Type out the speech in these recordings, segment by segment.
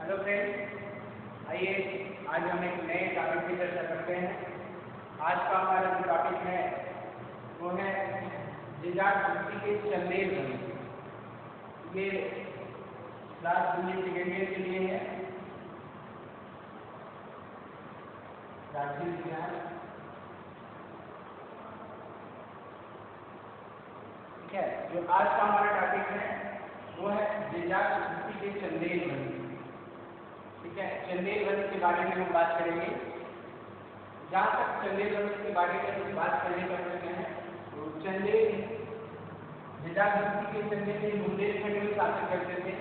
Hello friends, आइए आज हम एक नए टॉपिक की चर्चा करते हैं। आज का हमारा जो टॉपिक है वो है जिजाट धरती के चंदेल बने। ये क्लास जूनियर सेकेंड ईयर के लिए है। राजवीर बिहार, ठीक है। जो आज का हमारा टॉपिक है वो है जिजाट धरती के चंदेल बने, ठीक है। चंदेल वन के बारे में हम बात करेंगे। जहाँ तक चंदेल वन के बारे में हम बात करने कर सकते हैं तो चंदेल जिजाट धरती के चंदेल में बुंदेलखंड में शासन करते थे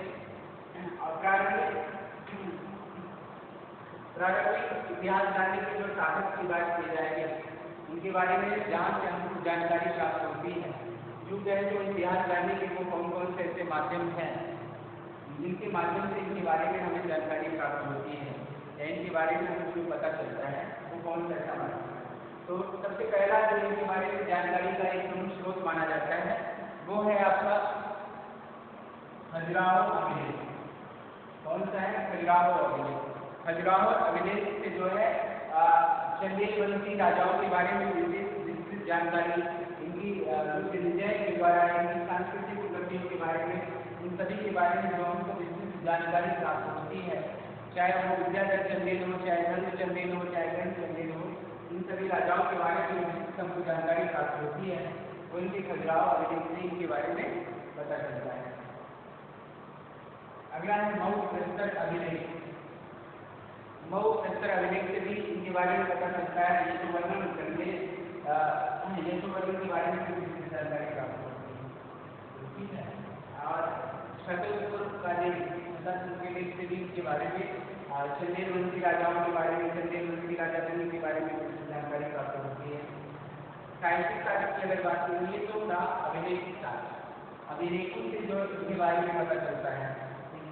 और प्रारंभिक इतिहास जानने के जो साधक की बात की जाएगी उनके बारे में जहाँ से हमको जानकारी प्राप्त होती है। जो कहे तो इतिहास जानने के वो कौन कौन से ऐसे माध्यम हैं जिनके माध्यम से इनके बारे में हमें जानकारी प्राप्त होती है या इनके बारे में हमें जो पता चलता है वो कौन सा ऐसा माध्यम है। तो सबसे पहला जो इनके बारे में जानकारी का एक प्रमुख स्रोत माना जाता है वो है आपका खजुराहो अभिलेख। कौन सा है? खजुराहो अभिलेख। खजुराहो अभिलेख से जो है चंदेलवंशी राजाओं के बारे में विस्तृत जानकारी, इनकी दिनचर्या के द्वारा, इनकी सांस्कृतिक उपलब्धियों के बारे में, इन सभी के बारे में जो हमको विस्तृत जानकारी प्राप्त होती है, चाहे वो विद्याधर चंदेल हो, चाहे नंद चंदेल हो, चाहे गण चंदेल हो, इन सभी राजाओं के बारे में विस्तृत हमको जानकारी प्राप्त होती है वो इनके खजुराहो अभिलेख से इनके बारे में पता चलता है। अगला है मऊ प्रस्तर अभिलेख। मऊ प्रस्तर अभिलेख से भी इनके बारे में पता चलता है। यशोवर्मन के बारे में भी जानकारी प्राप्त होती है, ठीक है। और छतरपुर का लेख से भी इनके बारे में, चंदेलवंशी राजाओं के बारे में, चंदेलवंशी राजा के बारे में जानकारी प्राप्त होती है। साहित्यिक साक्ष्य की अगर बात करेंगे तो अभिलेख साक्ष्य, अभिलेखों से जो इनके बारे में पता चलता है।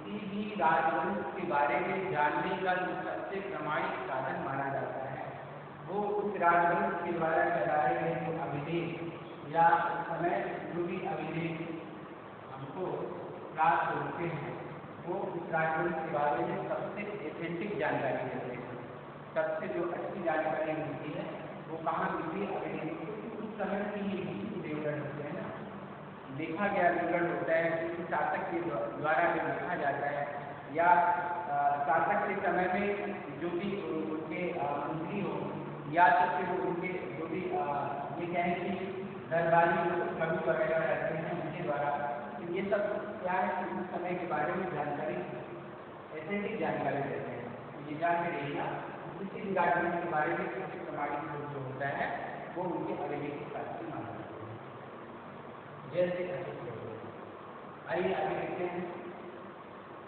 किसी भी राजवंश के बारे में जानने का जो सबसे प्रमाणिक साधन माना जाता है वो उस राजवंश के द्वारा चलाए गए जो अभिलेख या उस समय जो भी अभिलेख हमको प्राप्त होते हैं वो उस राजवंश के बारे में सबसे एथेंटिक जानकारी देते हैं। सबसे जो अच्छी जानकारी मिलती है वो कहाँ मिलती है? अभिलेख। उस समय की ये विवरण होते हैं ना, देखा गया विवरण होता है, किसी शासक के द्वारा जो लिखा जाता है या शासक के समय में जो भी उनके मंत्री हो या तो फिर उनके जो भी ये कहें कि दरबारी कवि वगैरह रहते हैं उनके द्वारा, तो ये सब क्या है कि उस समय के बारे में जानकारी, ऐसे जानकारी देते हैं। ये जान के रहिएगा किसी भी राजवंश के बारे में सबसे प्रमाणिक जो होता है वो उनके अभिलेख के साथ ही माना जाता है। जैसे आइए आगे देखते हैं।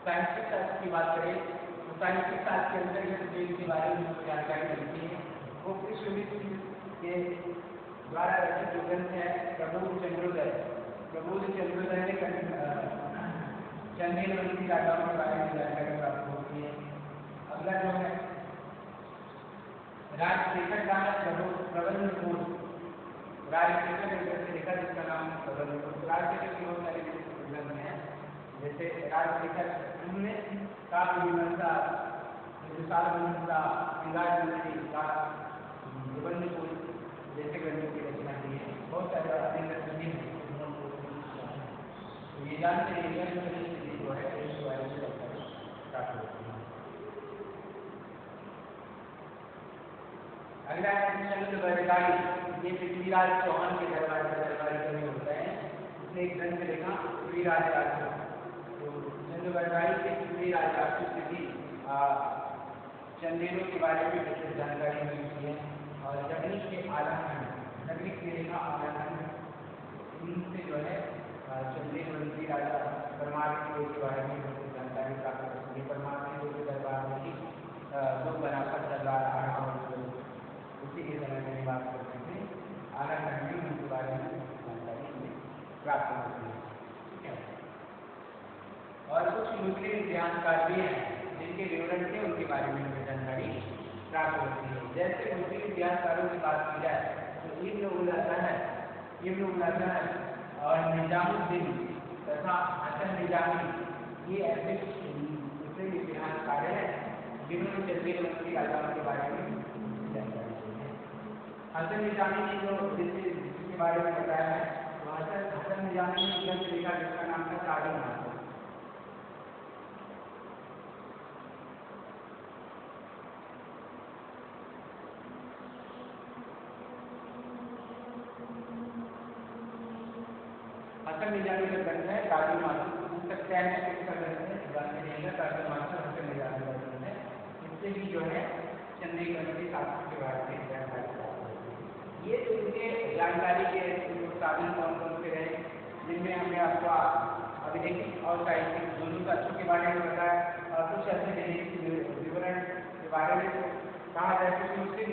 साहित्यिक शास्त्र की बात करें तो साहित्यिक शास्त्र के अंतर्गत जो इनके बारे में जानकारी मिलती है वो कृष्णविद के द्वारा रचित जो ग्रंथ है प्रबोध चंद्रोदय। प्रबोध चंद्रोदय ने चंदेलवंशी राजाओं के बारे में जानकारी प्राप्त होती है। अगला जो है राजशेखर का प्रबंध कोश। राजशेखर ने ग्रंथ लिखा जिसका नाम प्रबंध कोश। राजशेखर के बहुत सारे ग्रंथ हैं, जैसे राजशेखर उन्होंने काव्य मीमांसा, विशालमीमांसा, श्रृंगारमंजरी का प्रबंध कोश जैसे ग्रंथों की रचना की है। बहुत सारे अपने ग्रंथ भी हैं। तो ये जानते रहिएगा जो है प्राप्त होती है। अगला है चंद्र बरगाई। ये पृथ्वीराज चौहान के दरबारी कवि होता है, उसने एक ग्रंथ लिखा पृथ्वीराज राजू। तो चंद्र बरगाई के पृथ्वीराज राजू से भी चंदेलों के बारे में विशेष जानकारी मिलती है। और जगनीश के आलाखंड, जगनीश के रेखा आलाखंड, इनसे जो है चंदेलवंशी राजा परमार के बारे में जानकारी प्राप्त होती है। परमार के दरबार में ही दो बनाकर दरबार आ रहा हो, उसी के समय में बात करते थे। आलाखंड में उनके बारे में जानकारी प्राप्त होती है, ठीक है। और कुछ मुस्लिम इतिहासकार भी हैं जिनके विवरण से उनके बारे में जानकारी प्राप्त होती है। जैसे मुस्लिम इतिहासकारों की बात की जाए तो इब्न उल अज़हर और निजामुद्दीन तथा हसन निजामी, ये ऐसे मुस्लिम इतिहासकार आ रहे हैं जिन्होंने चंदेल वंश के राजाओं के बारे में जानकारी दी है। हसन निजामी ने जो जिसके बारे में बताया है, तो हसन निजामी ने ग्रंथ लिखा जिसका नाम था ताजुल मासूर। हसन निजामी का ग्रंथ है ताजुल मासूर, पुस्तक क्या है किसका ग्रंथ है ताजुल मासूर हसन निजामी का ग्रंथ है। इससे भी जो है चंदेल वंश के शासकों के बारे में जानकारी प्राप्त होती है। ये तो उनके जानकारी के साधन कौन कौन से रहे, जिनमें हमने आपको अभिलेखित और साहित्यिक दोनों तथ्यों के बारे में बताया, और कुछ ऐसे विवरण के बारे में कहा जाए कि मुस्लिम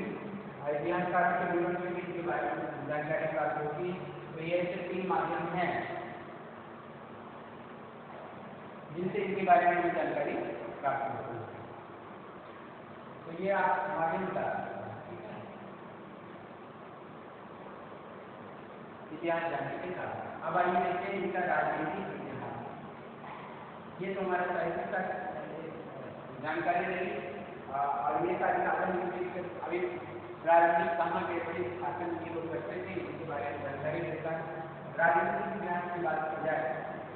इतिहासकार के विवरण में भी इसके बारे में जानकारी प्राप्त होती है। तो ये ऐसे 3 माध्यम हैं जिनसे इनके बारे में भी जानकारी प्राप्त होती है। तो ये आप माध्यम का इतिहास जानने के साथ अब आइए देखते हैं इनका राजनीतिक इतिहास। ये तो हमारा साहित्य का जानकारी रही, और ये सारी साधन अभी राजनीति कहाँ कैसे शासन ये लोग करते थे इसके बारे में जानकारी देता है। राजनीतिक इतिहास की बात की जाए,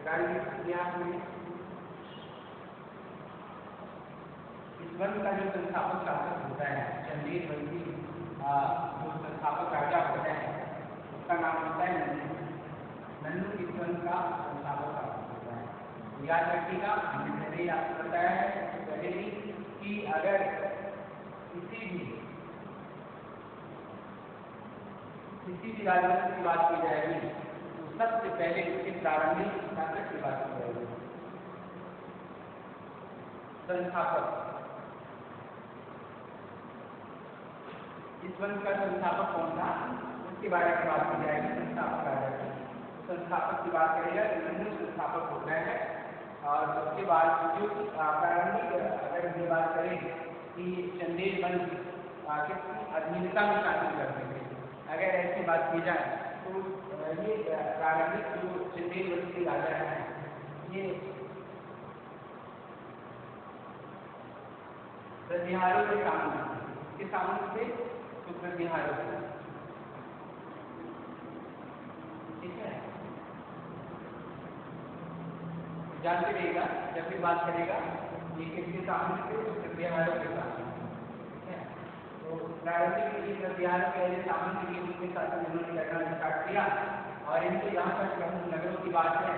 राजनीतिक इतिहास में इस वंश का जो संस्थापक शासक होता है, चंदेल वंशी जो संस्थापक राजा होता है, उसका नाम होता है नन्नू। इस वंश का संस्थापक शासक होता है। याद रखिएगा, हमने पहले ही आपको बताया है पहले ही कि अगर किसी भी राजवंश की बात की जाएगी तो सबसे पहले उसके प्रारंभिक शासक की बात की जाएगी, संस्थापक। इस वंश का संस्थापक कौन था उसके बारे में बात की जाएगी, संस्थापक राजा की। संस्थापक की बात करेगा तो नन्नू संस्थापक होता है। और उसके बाद जो प्रारंभिक अगर ये बात करें कि चंदेल वंश किसकी अधीनता में शासन करते थे, अगर ऐसी बात की जाए तो ये प्रारंभिक जो चंदेल वंश के राजा हैं ये प्रतिहारों के सामने के सामने थे, तो प्रतिहारों से, ठीक है, जानते रहिएगा जब भी बात करेगा ये किसके सामने थे, तो प्रतिहारों के सामने, ठीक है। तो प्रारंभिक प्रतिहारों के सामने के उनके साथ उन्होंने लड़ना स्टार्ट किया। और इनके यहाँ पर प्रमुख नगरों की बात है,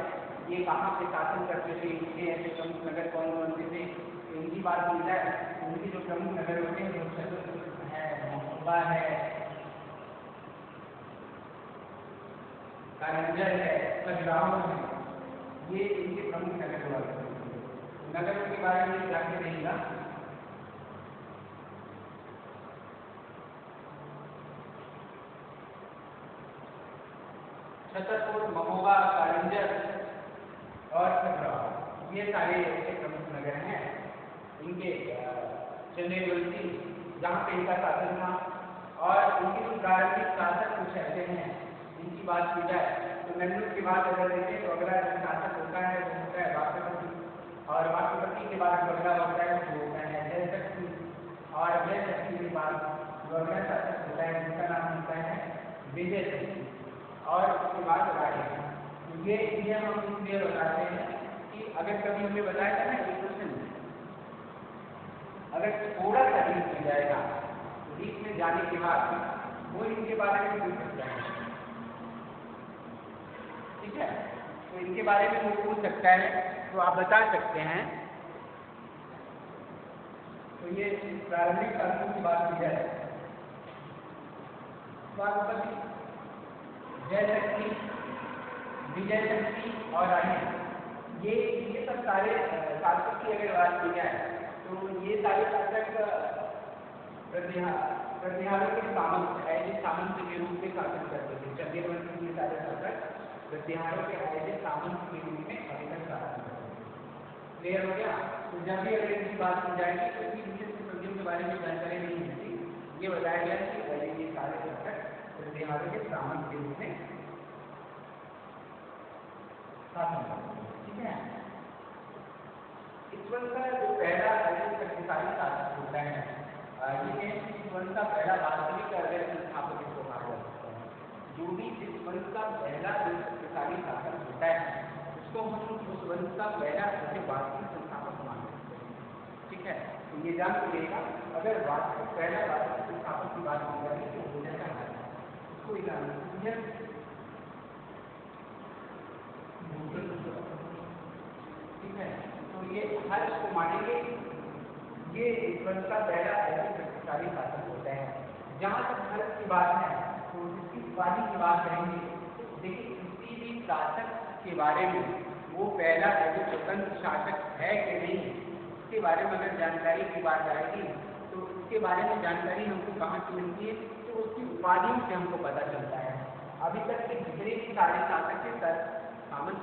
ये कहाँ पे शासन करते थे, इनके ऐसे प्रमुख नगर कौन कौन से थे, इनकी बात की जाए उनके जो प्रमुख नगर होते हैं वो शतुर है, महोबा है, कारंजर है, खजुराहो है, ये इनके प्रमुख नगर हुआ करते थे। नगरों के बारे में जानते रहिएगा। छतरपुर, महोबा, कारंजर और खजुराहो ये सारे ऐसे प्रमुख नगर हैं इनके चंदेल वंशी जहाँ पे इनका शासन था। और इनके जो प्रारंभिक शासक कुछ ऐसे हैं, इनकी बात की जाए तो नन्नू की बात अगर देखें तो अगला जो शासक होता है वो होता है वाक्यपति, और वाक्यपति के बाद अगला होता है वो होता है जयशक्ति, और जयशक्ति के बाद जो अगला शासक होता है जिसका नाम होता है विजय शक्ति, और उसके बाद राजा। ये हम इसलिए बताते हैं कि अगर कभी हमें बताया था ना एक क्वेश्चन, अगर थोड़ा सा रीच में जाएगा तो रीच में जाने के बाद वो इनके बारे में पूछ सकता है, ठीक है। तो इनके बारे में वो पूछ सकता है तो आप बता सकते हैं। तो ये प्रारंभिक शासकों की बात की जाए, वाक्यपति, जयशक्ति, विजय शक्ति और रानी, ये सब सारे शासक की अगर बात की जाए तो ये सारे शासक प्रतिहारों के सामंत ऐसे सामंत के रूप में शासन करते थे। चंदेल वंश के सारे शासक प्रतिहारों के ऐसे सामंत के रूप में अभी तक शासन करते थे। क्लियर हो गया। तो जब भी अगर इनकी बात की जाएगी तो इनकी विशेष प्रकृतियों के बारे में जानकारी नहीं मिलती, ये बताया गया कि पहले ये सारे शासक प्रतिहारों के सामंत के रूप में शासन करते थे, ठीक है। इस वंश का जो पहला का पहला वास्तविक अगर संस्थापक इसको कहा जा सकता है। जो भी जिस वंश का पहला जो शक्तिशाली शासक होता है उसको हम उस वंश का पहला सबसे वास्तविक संस्थापक मान सकते हैं। ठीक है, तो ये जान लीजिएगा, अगर वास्तविक पहला वास्तविक संस्थापक की बात की जाए तो हो जाता है कोई जान ठीक है। तो ये हर को मानेंगे, ये इस वंश का पहला ऐसे शक्तिशाली शासक होता है। जहाँ तक हर्ष की बात है तो जिसकी उपाधि की बात करेंगे, देखिए किसी भी शासक के बारे में वो पहला ऐसे स्वतंत्र शासक है कि नहीं, इसके बारे में अगर जानकारी की बात आएगी तो उसके बारे में जानकारी हमको कहाँ से मिलती है, तो उसकी उपाधियों से हमको पता चलता है। अभी तक के जितने भी सारे शासक के सामंत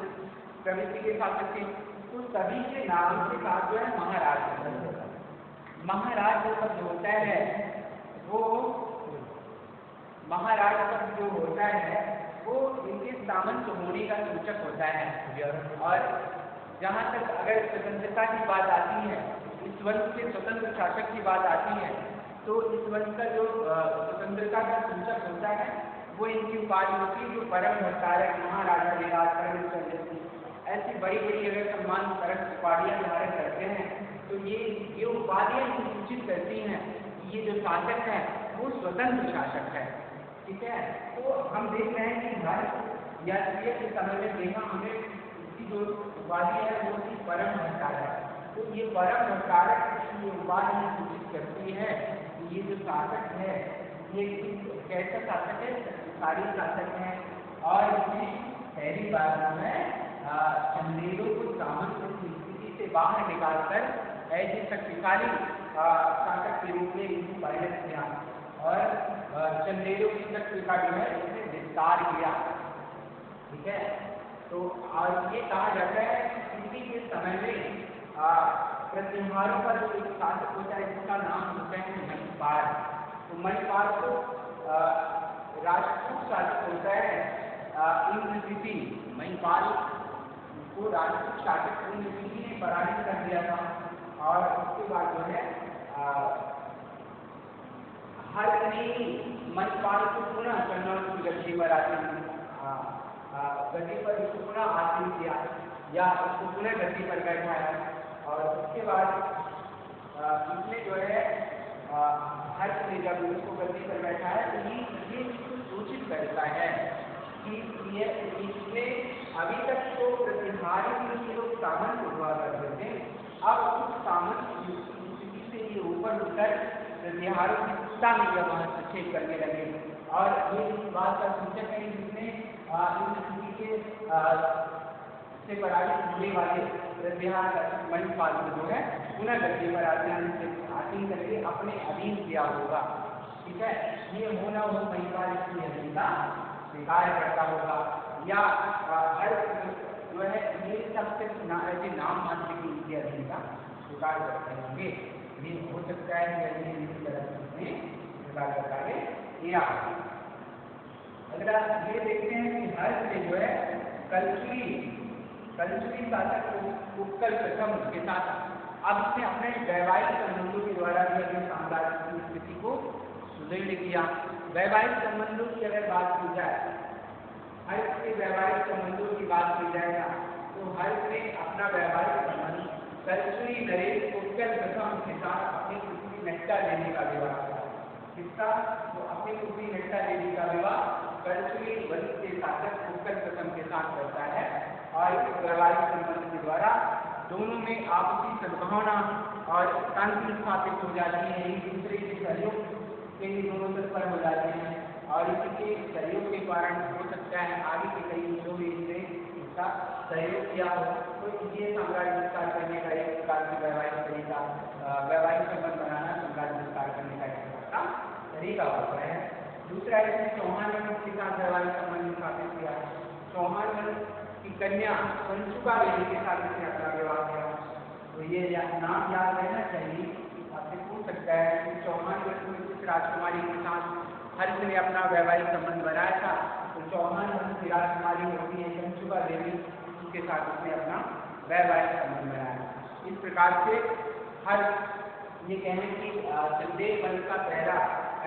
प्रवृत्ति के शासक थे तो सभी के नाम के साथ जो है महाराज होता है। महाराज जो शब्द होता है वो महाराज शब्द जो होता है वो इनके सामंत होने का सूचक होता है। और जहाँ तक अगर स्वतंत्रता की बात आती है, इस वंश के स्वतंत्र शासक की बात आती है, तो इस वंश का जो स्वतंत्रता का सूचक होता है वो इनकी उपाधि होती है, जो परम भट्टारक, महाराजा विराट, परम चंद्र, ऐसी बड़ी बड़ी अगर सम्मान परक उपाधियां धारण करते हैं तो ये उपाधियां सूचित करती हैं कि ये जो शासक है वो स्वतंत्र शासक है। ठीक है, तो हम देख रहे हैं कि भारत या के समय में देखा हमने इसकी जो उपाधि है वो थी परम भट्टारक। तो ये परम भट्टारक की उपाधि सूचित करती है कि ये जो शासक है ये कैसा शासक है, शक्तिशाली शासक है। और इसमें पहली बात जो है चंदेलों को सामंत की स्थिति से बाहर निकालकर ऐसे शक्तिशाली शासक के रूप में इनको परिणत किया और चंदेलों की शक्ति का जो है इसने विस्तार किया। ठीक है, तो और ये कहा जाता है कि किसी के समय में प्रतिहारों का जो एक शासक होता है जिसका नाम होता है मणिपाल। तो मणिपाल को राजपूत शासक होता है इंद्रजिति। मणिपाल को राजपूत शासक इंद्रजिति ने पराजित कर दिया था और उसके बाद जो है हर ने मणिपाल को पुनः कन्नौज की गद्दी पर गद्दी पर उसको पुनः आसीन किया या उसको पुनः गद्दी पर बैठाया। और उसके बाद इसने जो है हर्ष ने जब उसको गद्दी पर बैठाया तो ये सूचित करता है कि इसने अभी तक तो प्रतिहारी के लोग सामंत हुआ करते थे, अब उस सामंत स्थिति से ये ऊपर उठकर प्रतिहारों की सत्ता में जब हस्तक्षेप करने लगे। और ये इस बात का सूचक है जिसने इंद्रजिति के से पराजित होने वाले प्रतिहार मणिपाल को जो है पुनः गद्दी पर आसीन करके अपने अधीन किया होगा। ठीक है, ये होना हो मणिपाल की अधीन का स्वीकार करता होगा या हर जो है ये सबसे ऐसे नाम मात्र की इनकी अधीन का स्वीकार करते होंगे। ये हो सकता है कि इसी तरह से स्वीकार करता है किया। अगर आप ये देखते हैं कि हर्ष ने जो है कलचुरी शासक उत्कल प्रथम के साथ अब इसने अपने वैवाहिक संबंधों के द्वारा भी अपने साम्राज्य की स्थिति को सुदृढ़ किया। वैवाहिक संबंधों की अगर बात की जाए, हर्ष के वैवाहिक संबंधों की बात की जाएगा तो हर्ष ने अपना वैवाहिक संबंध कलचुरी नरेश उत्कल प्रथम के साथ अपनी पुत्री नट्टा देवी का विवाह किया। किसका? तो अपनी पुत्री नट्टा देवी का विवाह कलचुरी वंश के शासक उत्कल प्रथम के साथ करता है। और इस वैवाहिक संबंध के द्वारा दोनों में आपसी सद्भावना और शांति स्थापित हो जाती है, एक दूसरे के सहयोग के लिए दोनों तत्पर हो जाते हैं और इसके सहयोग के कारण हो सकता है आगे के कई युद्धों में इसने इसका सहयोग किया हो। तो ये साम्राज्य विस्तार करने का एक प्रकार की वैवाहिक तरीका, वैवाहिक संबंध बनाना साम्राज्य विस्तार करने का एक प्रकार का तरीका होता है। दूसरा इसने चौहान वंश के साथ वैवाहिक संबंध स्थापित किया। चौहान वंश की कन्या पंचुका देवी के साथ इसने अपना विवाह किया। तो ये नाम याद रहना चाहिए, आपसे पूछ सकता है कि चौहान वंश में किस राजकुमारी के साथ हर्ष ने अपना वैवाहिक संबंध बनाया था। तो चौहान वंश की राजकुमारी होती है पंचुका देवी, उसके साथ उसने अपना वैवाहिक संबंध बनाया। इस प्रकार से हर्ष ये कहें कि चंदेल वंश का पहला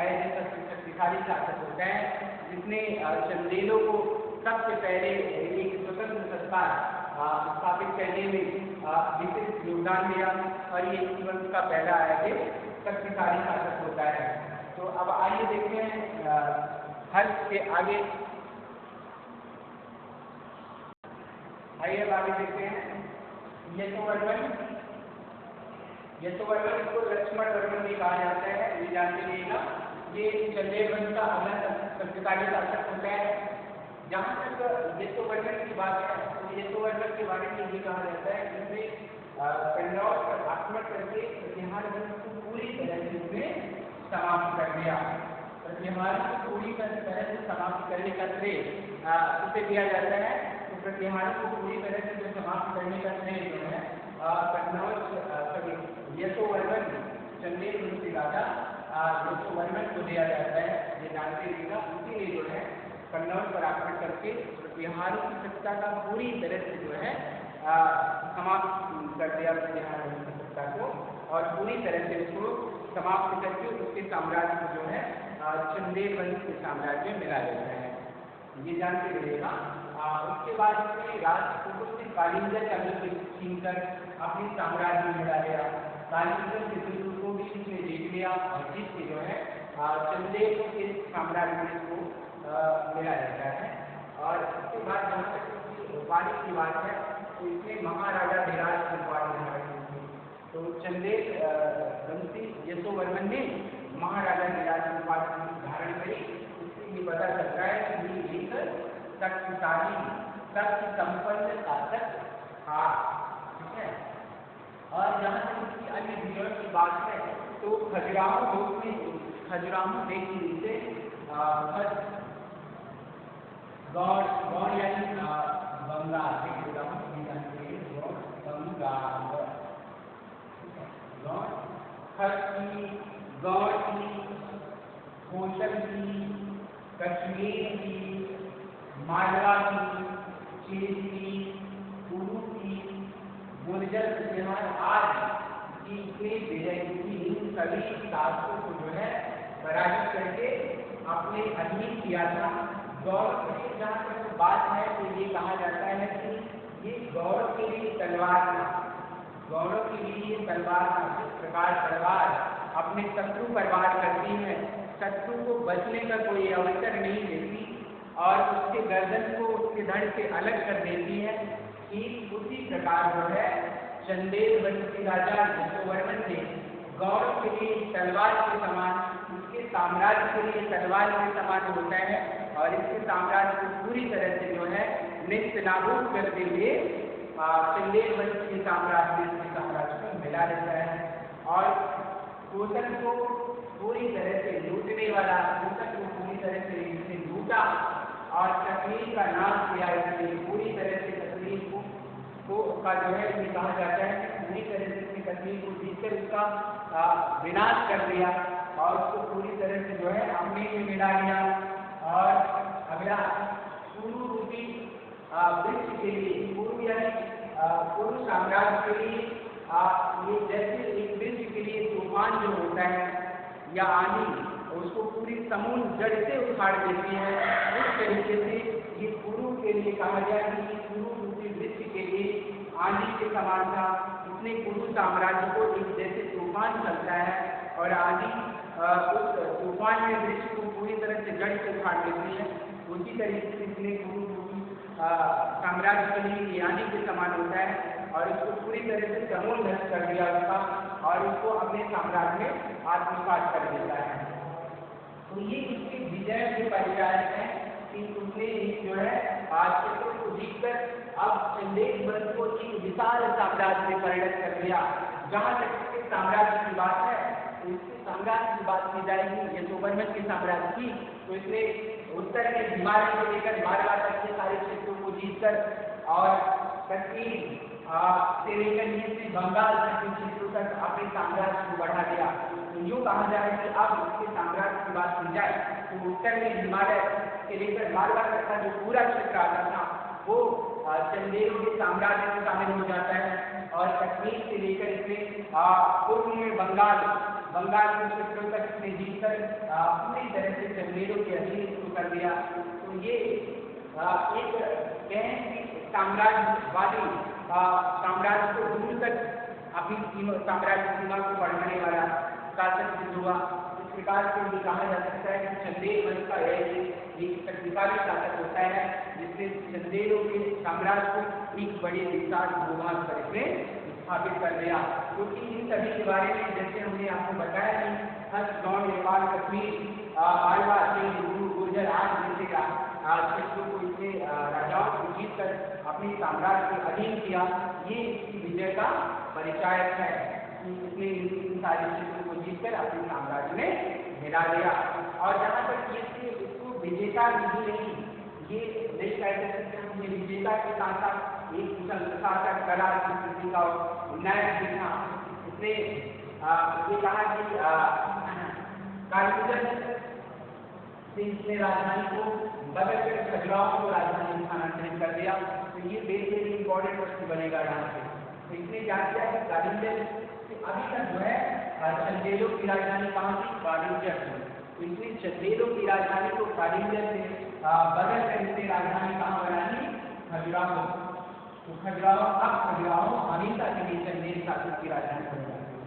ऐसे शक्तिशाली शासक होता है जिसने चंदेलों को सबसे पहले एक स्वतंत्र सत्ता स्थापित करने में विशेष योगदान दिया और ये इस वंश का पहला है शक्तिशाली शासक होता है। तो अब आइए देखते हैं हर्ष के आगे, आइए अब आगे देखते हैं यशोवर्मन को लक्ष्मण वर्मन भी कहा जाता है, ये जानते रहिएगा। ये चंदेल वंश का अगला शक्तिशाली शासक होता है। जहाँ तक यशोवर्मन की बात है तो यशोवर्मन के बारे में ये कहा जाता है कि उसने कन्नौज पर आक्रमण करके प्रतिहार वंश को पूरी तरह से उसने समाप्त कर दिया। प्रतिहार को पूरी तरह से समाप्त करने का श्रेय उसे दिया जाता है। तो प्रतिहार को पूरी तरह से जो समाप्त करने का श्रेय जो है यशोवर्मन चंदेल वंश के राजा यशोवर्मन को दिया जाता है, ये जानते रहिएगा। उसी ने जो है कन्नौज पर आक्रमण करके प्रतिहारों की सत्ता का पूरी तरह से जो है समाप्त कर दिया प्रतिहार वंश की सत्ता को, और पूरी तरह से उसको समाप्त करके उसके साम्राज्य को जो है चंदेल वंश के साम्राज्य में मिला देता है, ये जानते रहिएगा। उसके बाद उसने राजपूतों कालिंगर का युद्ध छीनकर अपने साम्राज्य में मिला लिया। कालिंगर के युद्ध को भी उसने जीत लिया और जीत के जो है चंदेल के साम्राज्य में इसको मिला जाता है। और उसके बाद जहाँ तक उपाधि की बात है तो इसमें महाराजा धीराज की उपाधि धारण की। तो चंदेल वंशी यशोवर्मन ने महाराजा धीराज की उपाधि धारण करी। इससे ये पता चलता है कि ये एक शक्तिशाली शक्ति संपन्न शासक था, ठीक है। और जहाँ तक इसकी अन्य विजयों की बात है तो खजुराहो देश के नीचे गौड़ यानी बंगाल, गौड़ की, कोशल की, कश्मीर की, मालवा की, चीन की, कुरु की, गुर्जर प्रतिहार आदि की विजय की इन सभी शासकों को जो है पराजित करके अपने अधीन किया था। गौड़ की जहाँ तक बात है तो ये कहा जाता है कि ये गौड़ के लिए तलवार था, गौड़ों के लिए ये तलवार था। जिस प्रकार तलवार अपने शत्रु पर वार करती है, शत्रु को बचने का कोई अवसर नहीं देती और उसके गर्दन को उसके धड़ से अलग कर देती है, ठीक उसी प्रकार जो है चंदेल वंश के राजा यशोवर्मन ने गौड़ के लिए तलवार के समान, उसके साम्राज्य के लिए तलवार के समान होता है और इसके साम्राज्य को पूरी तरह से जो है नेस्तनाबूद करते हुए चंदेल वंश के साम्राज्य को मिला देता है। और कोशल को पूरी तरह से लूटने वाला, कोशल को पूरी तरह से इसने लूटा और कश्मीर का नाश किया। इसने पूरी तरह से कश्मीर को का जो है ये कहा जाता है कि पूरी तरह से इसने कश्मीर को जीतकर उसका विनाश कर दिया और उसको पूरी तरह से जो है अपने में मिला लिया। और अगला कुरु रूपी वृक्ष के लिए, कुरु यानी कुरु साम्राज्य के लिए ये जैसे एक वृक्ष के लिए तूफान जो होता है या आंधी उसको पूरी समूल जड़ से उखाड़ देती है, उस तरीके से ये कुरु के लिए कहा गया कि कुरु रूपी वृक्ष के लिए आंधी के समान था। इसने कुरु साम्राज्य को एक जैसे तूफान चलता है और आंधी उस तूफान में वृक्ष को पूरी तरह से जड़ से उखाड़ देती है, उसी तरीके से इसने कुरु रूपी साम्राज्य के लिए ये आंधी के समान होता है और इसको पूरी तरह से समूल नष्ट कर दिया उसका और उसको अपने साम्राज्य में आत्मसात कर देता है। तो ये इसकी विजय के परिचय है कि उसने जो है क्षेत्रों को जीतकर अब चंदेल वंश को एक विशाल साम्राज्य में परिणत कर दिया। जहाँ तक इसके साम्राज्य की बात है तो इसके साम्राज्य की बात की जाएगी यशोवर्मन के साम्राज्य की, तो इसने उत्तर में हिमालय से लेकर मालवा तक के सारे क्षेत्रों को जीतकर और कश्मीर से लेकर नीचे बंगाल तक के क्षेत्रों तक अपने साम्राज्य को बढ़ा दिया। तो यूँ कहा जाए कि अब इसके साम्राज्य की बात की जाए तो उत्तर में हिमालय से लेकर मालवा तक का जो पूरा क्षेत्र आता था वो चंदेल के साम्राज्य में शामिल हो जाता है और कश्मीर से लेकर इसमें पूर्व में बंगाल बंगाल के क्षेत्रों तक इसने जीतकर पूरी तरह से चंदेलों के अधीन इसको कर दिया। तो ये एक कहें कि साम्राज्यवादी साम्राज्य को दूर तक अपनी साम्राज्य सीमा को बढ़ाने वाला शासक सिद्ध हुआ। इस प्रकार से ये कहा जा सकता है कि चंदेल वंश का एक शक्तिशाली शासक होता है जिसने चंदेलों के साम्राज्य को एक बड़े विशाल भूभाग पर इसने स्थापित कर दिया। क्योंकि इन सभी के बारे में जैसे हमने आपको बताया कि हस्त, गौड़, नेपाल, कश्मीर, मालवा, गुर्जर आदि जैसे क्षेत्रों को इसने राजाओं को जीत कर अपने साम्राज्य के अधीन किया। ये इसकी विजय का परिचायक है। इसने इन सारे क्षेत्रों को जीतकर अपने साम्राज्य में मिला दिया। और जहाँ तक ये इसको विजेता नहीं, ये नहीं कह सकते हम, ये विजेता के साथ साथ एक कुशल प्रशासक, कला संस्कृति का उन्नयन भी था। इसने ये कहा कि कालीगंज से इसने राजधानी को बदल कर खजुराहो को राजधानी में स्थानांतरित कर दिया। तो ये वेरी इंपॉर्टेंट वस्तु बनेगा यहाँ से। तो इसने क्या किया कि कालीगंज से अभी तक जो है चंदेलों की राजधानी कहाँ थी? कालीगंज थी। तो इसने चंदेलों की राजधानी को कालीगंज से बदल कर इसने राजधानी कहाँ बनाई? खजुराहो। तो खजुराहो हमेशा के लिए चंदेल शासक की राजधानी बन जाती है।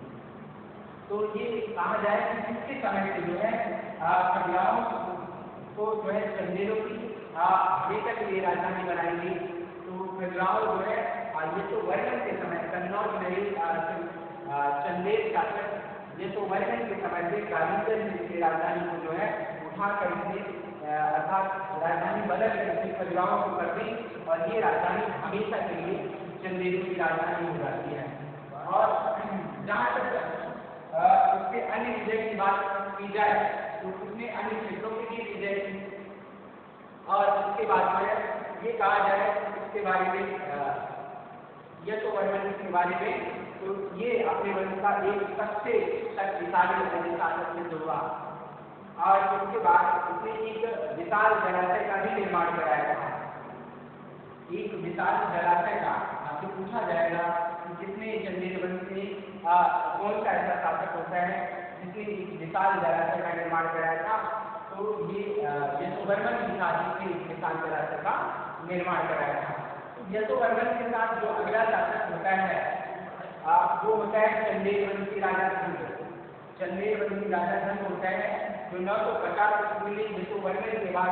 तो ये कहा जाए कि किसके समय से जो है खजुराहो को जो है चंदेलों की हमेशा के लिए राजधानी बनाई गई। तो खजुराहो जो है ये तो वर्णन के समय कन्नौज में चंदेल शासक ये तो वर्णन के समय से कालीगंज की राजधानी को जो है उठाकर इसने अर्थात राजधानी बदल कर इसने खजुराहो को कर दी और ये राजधानी हमेशा के लिए चंदेलों की राजधानी हो जाती है। और जहाँ तक उसके अन्य विजय की बात की जाए तो उसने अन्य क्षेत्रों के लिए विजय की। और उसके बाद में ये कहा जाए इसके बारे में यशोवर्मन के बारे में, तो ये अपने वंश का एक सबसे शक्तिशाली शासक सिद्ध हुआ। और उसके बाद उसने एक विशाल जलाशय का भी निर्माण कराया था। एक विशाल जलाशय का आपसे पूछा जाएगा कि किसने चंदेल वंश से कौन सा ऐसा शासक होता है जिसने एक विशाल जलाशय का निर्माण कराया था? तो ये यशोवर्मन की शादी से एक विशाल जलाशय का निर्माण कराया था। तो यशोवर्मन के साथ जो अगला शासक होता है वो होता है चंदेल वंश की राजा धन। चंदेल वंश की राजा धन होता है जो 950 में यशोवर्मन के बाद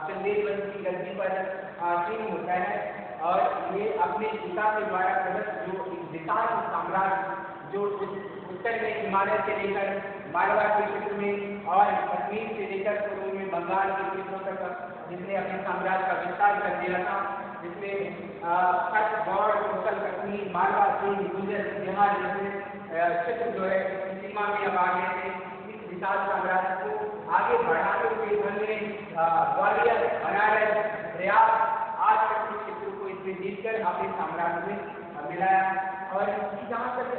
चंदेल वंश की गद्दी पर सीन होता है। और ये अपने पिता के द्वारा प्रदत्त जो विशाल साम्राज्य जो उत्तर में हिमालय से लेकर मालवा के क्षेत्र में और कश्मीर से लेकर पूर्व में बंगाल के क्षेत्रों तक जिसने अपने साम्राज्य का विस्तार कर दिया था, जिसमें हस्त, गौड़, कोसल, कश्मीर, मालवा, सिंध, गुर्जर, बिहार जैसे क्षेत्र जो है सीमा में अब आ गए थे। इस विशाल साम्राज्य को आगे बढ़ाते हुए उन्होंने ग्वालियर, बनारस, प्रयाग आज तक के क्षेत्रों को इसमें जीतकर अपने साम्राज्य में मिलाया। और इसकी जहाँ तक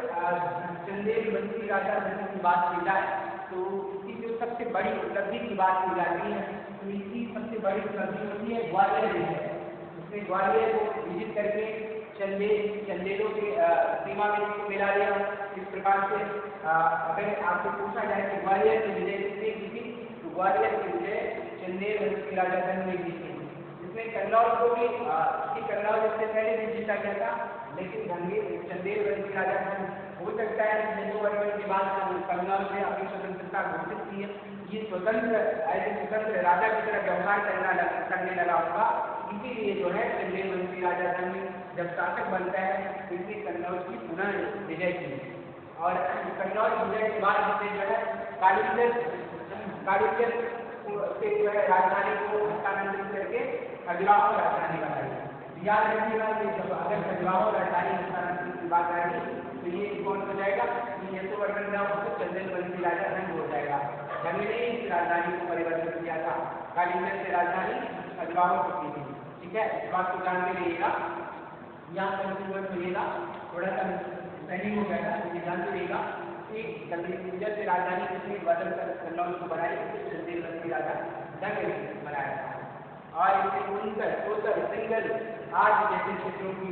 चंदेल वंश की राजा धन की बात की जाए तो इसकी जो सबसे बड़ी उपलब्धि की बात की जाती है तो इसकी सबसे बड़ी उपलब्धि होती है ग्वालियर में है। उसने ग्वालियर को विजिट करके चंदेलों के सीमा में इसको मिला लिया। इस प्रकार से अगर आपसे पूछा जाए कि ग्वालियर की विजय किसने की थी तो ग्वालियर की विजय चंदेल वंश के राजा धन ने की थी। इसने कन्नौज को भी कन्नौज इससे पहले भी जीता गया था, लेकिन चंदेल वंश की राजा धन हो सकता है यशोवर्मन के बाद कन्नौज ने अपनी स्वतंत्रता घोषित की है। ये स्वतंत्र राजा की तरह व्यवहार करने लगा होगा। इसीलिए जो है चंदेल वंश की राजा धन जब शासक बनता है तो इसने कन्नौज की पुनः विजय की। और कन्नौज विजय के बाद इसने जो है कालीगंज से जो है राजधानी को हस्तांतरित करके खजुराहो राजधानी बनाई। याद रखिएगा कि जब अगर खजुराहो राजधानी हस्तांतरित की बात आएगी तो ये कौन हो जाएगा? यशोवर्मन का चंदेल वंश की राजा धन हो जाएगा। धन ने इस राजधानी को परिवर्तित किया था, कालीगंज से राजधानी खजुराहो को की थी। ठीक है, इस बात को जानते रहिएगा। यहाँ कंफ्यूजन होइएगा, थोड़ा सा सही हो जाएगा, ये जानते रहिएगा कि कालीगंज से राजधानी किसने बदल कर कन्नौज को बनाई? चंदेल वंश की राजा धन ने बनाया था। और इससे उनकर कोसल, सिंगल आज जैसे क्षेत्रों की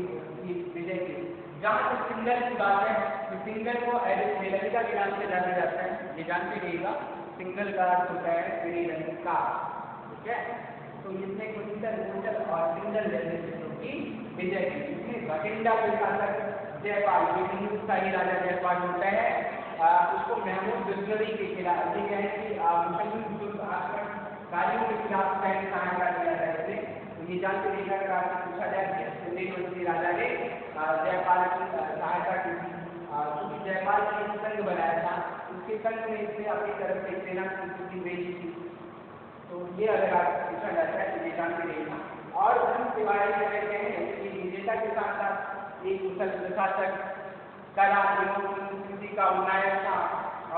विजय की जहाँ तक सिंगल की बात है तो सिंगल को श्रीलंका के नाम से जाना जाता है, ये जानते रहिएगा। सिंगल का अर्थ होता है श्रीलंका, ठीक है। तो इसमें कुंतल कुंतल और सिंगल जैसे शब्दों की विजय की। इसमें भटिंडा के शासक जयपाल, जो हिंदुस्तानी राजा जयपाल होता है, उसको महमूद दुर्जरी के खिलाफ, ये कहें कि मुसलमान आक्रमणकारियों के खिलाफ पहले सहायता किया रहे थे। तो ये जानते रहिएगा, अगर आपसे पूछा जाए कि चंदेल राजा ने जयपाल की सहायता की थी, क्योंकि जयपाल ने एक संघ बनाया था, उसके संघ में इसने अपनी तरफ से सेना की स्थिति भेजी थी। तो ये अगर आप पूछा जाता है तो ये जानते रहिएगा। और धर्म के बारे में कहते हैं कि विजेता के साथ साथ एक कुशल प्रशासक, कला एवं संस्कृति का उन्नयन था,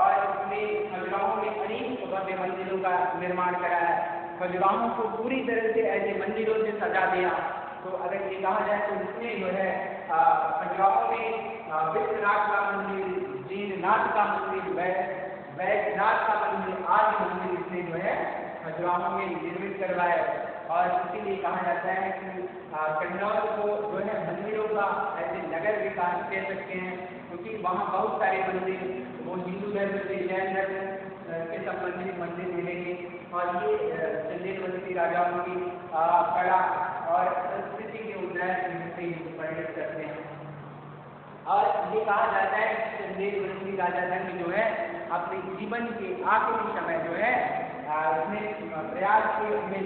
और इसने खजुराहो में अनेक भव्य मंदिरों का निर्माण कराया। खजुराहो को पूरी तरह से ऐसे मंदिरों से सजा दिया। तो अगर ये कहा जाए तो इसने जो है खजुराहो में विश्वनाथ का मंदिर, जीननाथ का मंदिर, वैद्यनाथ का मंदिर आदि मंदिर इसने जो है खजुराहो में निर्मित करवाया। और इसीलिए कहा जाता है कि कन्नौज को जो है मंदिरों का ऐसे नगर विकास कह सकते हैं, क्योंकि वहाँ बहुत सारे मंदिर, वो हिंदू धर्म से जैन धर्म के संबंधित मंदिर मिलेंगे। और ये चंदेल राजाओं की कला और संस्कृति के उन्नयन से परिणत करते हैं। और ये कहा जाता है कि चंदेल राजा धर्म जो है अपने जीवन के आखिरी समय जो है इसने प्रयाग में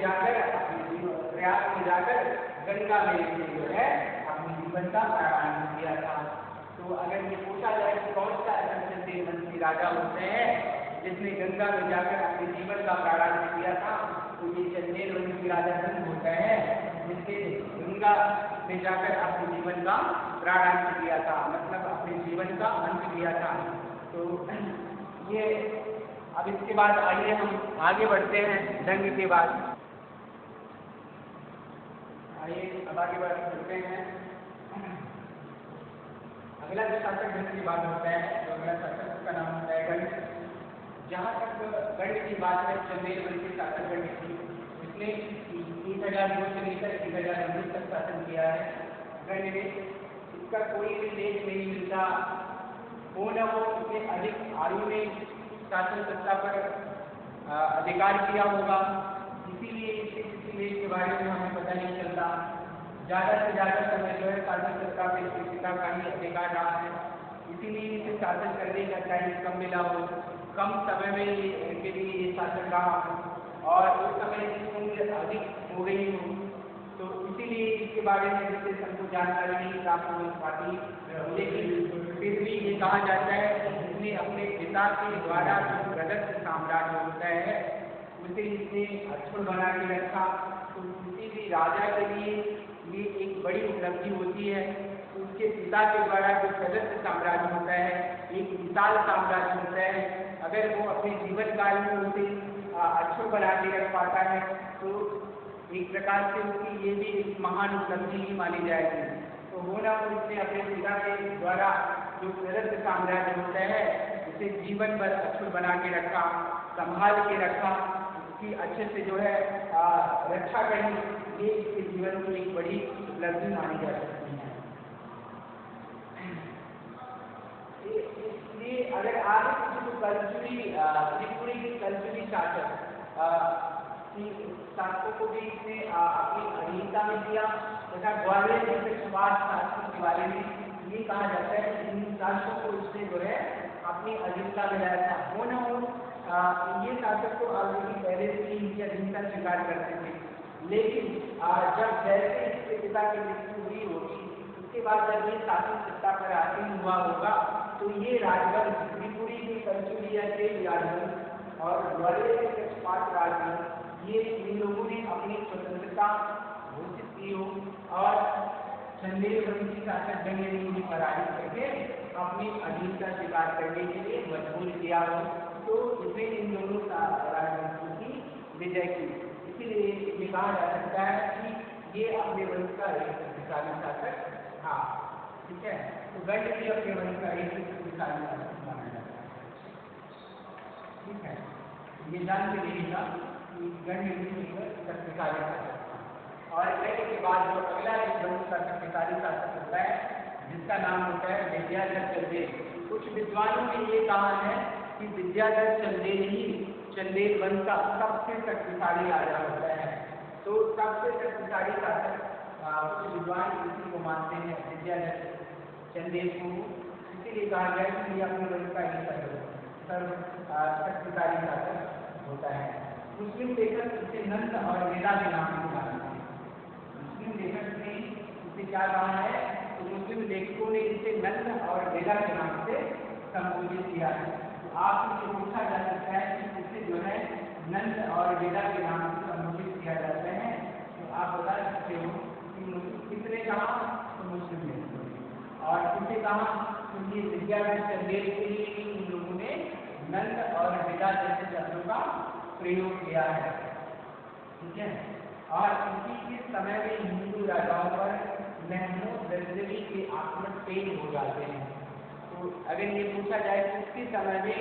जाकर गंगा में जो है अपने जीवन का प्रारंभ किया था। तो अगर ये पूछा जाए कि कौन सा ऐसा चंदेल राजा होते हैं जिसने गंगा में जाकर अपने जीवन का प्रारंभ किया था, तो ये चंदेल राजा धर्म होता है जिसने गंगा में जाकर अपने जीवन का प्रारंभ किया था, मतलब अपने जीवन का अंत किया था। तो ये अब इसके बाद आइए हम आगे बढ़ते हैं ढंग के बाद। आइए अब आगे बढ़ते हैं। अगला जो शासक ढंग की बात होता है, तो अगला शासक उसका नाम होता है गंड। जहाँ तक गंड की बात है, चंदेल शासक गंड की, इसने 3000 से लेकर 1019 तक शासन किया है। गंड ने इसका कोई भी लेख नहीं मिलता, हो न हो इसने अधिक आयु में शासन सत्ता पर अधिकार किया होगा, इसीलिए इसके किसी लेख के बारे में हमें पता नहीं चलता। ज़्यादा से ज़्यादा समय जो है शासन सत्ता पर इसके पिता का ही अधिकार रहा है, इसीलिए इसे शासन करने का टाइम कम मिला हो, कम समय में के लिए ये शासन रहा हो और उस समय इसकी उम्र अधिक हो गई हो, तो इसीलिए इसके बारे में विशेष हमको जानकारी नहीं प्राप्त हो पाती। लेकिन फिर भी ये कहा जाता है कि इसने अपने पिता के द्वारा जो प्रदत्त साम्राज्य होता है उसे इसने अक्षुण बना के रखा। तो किसी भी राजा के लिए ये एक बड़ी उपलब्धि होती है। उसके पिता के द्वारा जो प्रदत्त साम्राज्य होता है एक विशाल साम्राज्य होता है, अगर वो अपने जीवन काल में उसे अक्षुण बना के रख पाता है तो एक प्रकार से उसकी ये भी एक महान उपलब्धि ही मानी जाएगी। तो होना और इसने अपने पिता के द्वारा जो प्रदत्त साम्राज्य होता है उसे जीवन भर अक्षुण बना के रखा, संभाल के रखा, उसकी अच्छे से जो है रक्षा करनी, ये इसके जीवन की एक बड़ी उपलब्धि मानी जा सकती है। इसलिए अगर आगे कुछ कलचुरी त्रिपुरी के कलचुरी शासकों को भी इसने अपनी अधीनता में दिया तथा ग्वालियर जैसे सुभाष शासकों के बारे में ये कहा जाता है कि इन शासकों को इसने जो है अपनी अधीनता में लाया था। हो न हो ये शासक तो ऑलरेडी पहले से ही इनकी अधीनता स्वीकार करते थे, लेकिन जब जैसे इसके पिता की मृत्यु हुई होगी उसके बाद जब ये शासन सत्ता पर आसीन हुआ होगा तो ये राजवंश त्रिपुरी के कलचुरिया के राजवंश और ग्वालियर के कछपाट राजवंश ये इन लोगों ने अपनी स्वतंत्रता घोषित की हो और चंदेल वंशी शासक जंगली की पराजित करके अपनी अधीनता स्वीकार करने के लिए मजबूर किया हो, तो इसने इन दोनों राजवंशों की विजय की। इसीलिए ये कहा जा सकता है कि ये अपने वंश का एक शक्तिशाली शासक था। ठीक है, तो गंड भी अपने वंश का एक शक्तिशाली शासक माना जाता है। ठीक है, ये जान के रहिएगा कि गंड भी शक्तिशाली शासक था। और गंड के बाद जो अगला एक वंश का शक्तिशाली शासक होता है जिसका नाम होता है विद्याधर चंदेल। कुछ विद्वानों ने ये कहा है कि विद्याधर चंदेल ही चंदेल वंश का सबसे शक्तिशाली राजा होता है। तो सबसे शक्तिशाली शासक कुछ विद्वान इसी को मानते हैं, विद्याधर चंदेल को, इसीलिए कहा गया कि अपने वंश का ही सर्व शक्तिशाली शासक होता है। मुस्लिम लेखक इसे नंद और वेदा के नाम से जानते हैं। मुस्लिम लेखक ने इसे क्या कहा है, तो मुस्लिम लेखकों ने इसे नंद और वेदा के नाम से संबोधित किया है। तो आपसे पूछा जा सकता है कि इसे जो है नंद और वेदा के नाम से संबोधित किया जाता है, तो आप बता सकते हो कि किसने कहा, तो मुस्लिम लेखकों ने, और किसे कहा, क्योंकि विद्याधर चंदेल के लिए इन लोगों ने नंद और वेदा जैसे शब्दों का प्रयोग किया है। ठीक है, और इसी के समय में हिंदू राजाओं पर महमूद गजनवी के आक्रमण तेज हो जाते हैं। तो अगर ये पूछा जाए कि उसी समय में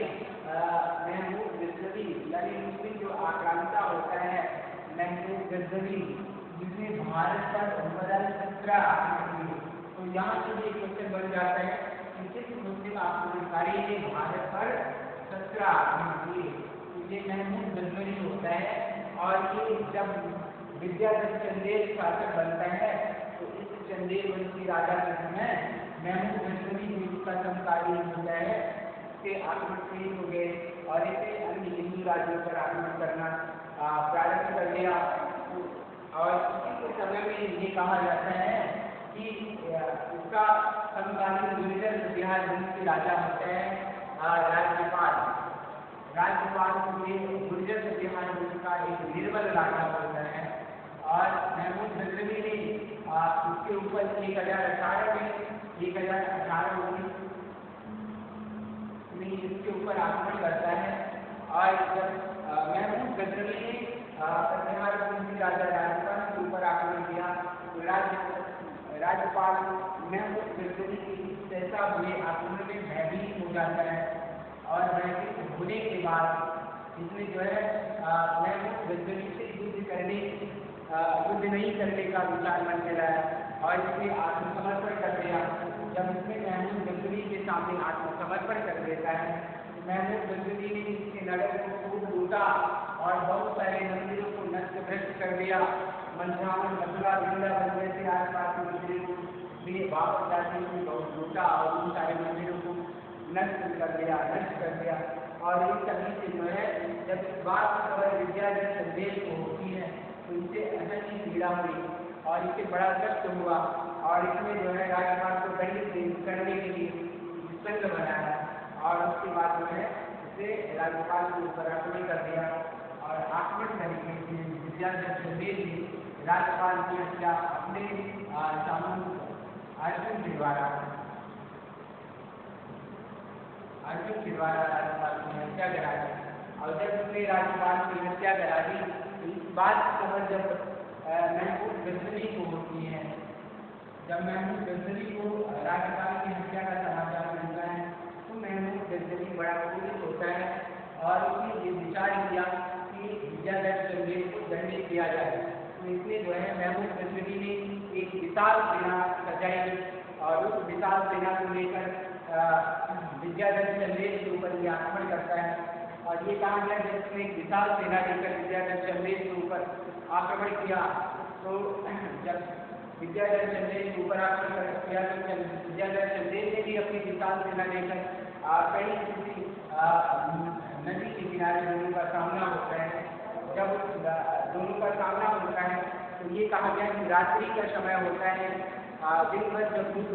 महमूद गजनवी यानी मुस्लिम जो आक्रांता होता है महमूद गजनवी, जिसने भारत पर 2017 आक्रमण किए, तो यहाँ से ये क्वेश्चन बन जाता है कि किस मुस्लिम आक्रमणकारी ने भारत पर 17 आक्रमण किए। ये महमूद गजनवी होता है, और ये जब विद्याधर चंदेल शासक बनता है तो इस चंदेल वंशी राजा के समय महमूद गजनवी जो इसका समकाली होता है इसके आक्रमण तेज हो गए और इसे अन्य हिंदू राज्यों पर आक्रमण करना प्रारंभ कर दिया। और इसी के समय में ये कहा जाता है कि इसका समकालीन गुर्जर बिहार वंश के राजा होता है राज्यपाल। राज्यपाल गुर्जर बिहार वंश का एक निर्बल राजा होता है, और महमूद गजनवी ने इसके ऊपर 1018 में इसके ऊपर आक्रमण करता है। और जब महमूद गजनवी ने बिहार वंशी राजा राज्यपाल के ऊपर आक्रमण किया तो राज्यपाल महमूद गजनवी के जैसा हुए आक्रमण में भयभीत हो जाता है, और भयभीत होने के बाद इसने जो है महमूद गजनवी से युद्ध नहीं करने का विचार मन में लाया और इसने आत्मसमर्पण कर दिया। जब इसने महमूद गजनवी के सामने आत्मसमर्पण कर देता है तो महमूद गजनवी ने इसके नगर को खूब लूटा और बहुत सारे मंदिरों को नष्ट भ्रष्ट कर दिया। मंझावन, मथुरा, वृंदावन जैसे आसपास के मंदिरों में वापस जाते हुए बहुत लूटा और उन सारे मंदिरों को नष्ट कर दिया। और इस सभी से जो है जब इस बात की खबर विद्याधर चंदेल को होती है तो इसे अत्यंत पीड़ा हुई और इसे बड़ा कष्ट हुआ, और इसने जो है राज्यपाल को दंडित करने के लिए संघ बनाया, और उसके बाद जो है इसे राज्यपाल के ऊपर आक्रमण कर दिया। और आक्रमण करने के लिए विद्याधर चंदेल ने राज्यपाल की हत्या अपने सामूहिक अर्जुन के द्वारा राज्यपाल की हत्या करा दी। और जब उसने राज्यपाल की हत्या करा दी तो इस बात की खबर जब महमूद गजनवी को होती है, जब महमूद गजनवी को राज्यपाल की हत्या का समाचार मिलता है तो महमूद गजनवी बड़ा क्रोधित होता है और उसने ये विचार किया कि विद्याधर चंदेल को दंडित किया जाए। तो इसने जो है महमूद गजनवी ने एक विशाल सेना सजाई और उस विशाल सेना को लेकर विद्याधर चंदेल के ऊपर ये आक्रमण करता है। और ये कहा गया जब उसने एक विशाल सेना लेकर विद्याधर चंदेल के ऊपर आक्रमण किया तो जब विद्याधर चंदेल के ऊपर आक्रमण किया तो विद्याधर चंदेल ने भी अपनी विशाल सेना लेकर कहीं किसी नदी के किनारे दोनों का सामना होता है। जब दोनों का सामना होता है तो ये कहा गया कि रात्रि का समय होता है। दिन भर जब युद्ध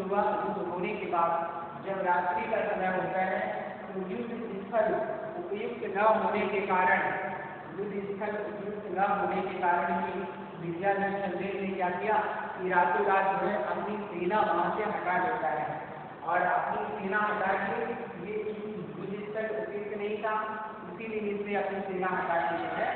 होने के बाद जब रात्रि का समय होता है तो युद्ध स्थल उपयुक्त न होने के कारण ही विद्याधर चंदेल ने क्या किया कि रातों रात जो है अपनी सेना वहाँ से हटा देता है, और अपनी सेना हटा के ये युद्ध स्थल उपयुक्त नहीं था इसीलिए इसने अपनी सेना हटा के जो है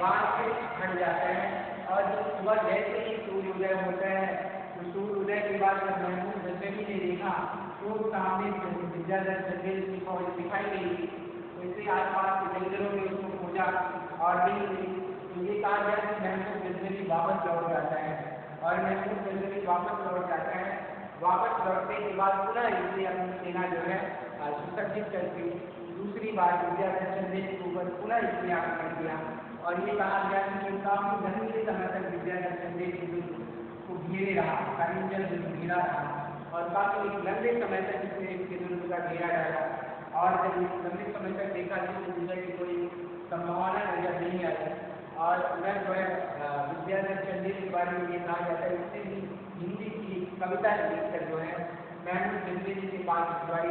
वहाँ से हट जाता है। और जब सुबह जैसे ही सूर्योदय होता है तो सूर्योदय के बाद जब महमूद गजनवी ने देखा तो सामने विद्याधर चंदेल की फौज दिखाई गई थी, तो इसे आसपास के जंगलों में उसको खोजा और नहीं मिली। तो ये कहा गया कि महमूद गजनवी वापस लौट जाता है, और महमूद गजनवी वापस लौट जाता है वापस लौटने के बाद पुनः इसने अपनी सेना जो है सुसज्जित करके दूसरी बार विद्याधर चंदेल के ऊपर पुनः इसने आक्रमण किया। और ये कहा गया कि काफी लंबे समय तक विद्याधर चंदेल के युद्ध को घेरे रहा, कालिंजर युद्ध घेरा रहा और काफी लंबे समय तक इसने इसके युद्ध का घेरा डाला। और जब इस लंबे समय तक देखा कि विजय की कोई संभावना नजर नहीं आई और उधर जो है विद्याधर चंदेल के बारे में ये कहा जाता है, इसने भी हिंदी की कविता लिखकर जो है महमूद गजनवी के पास भिजवाई।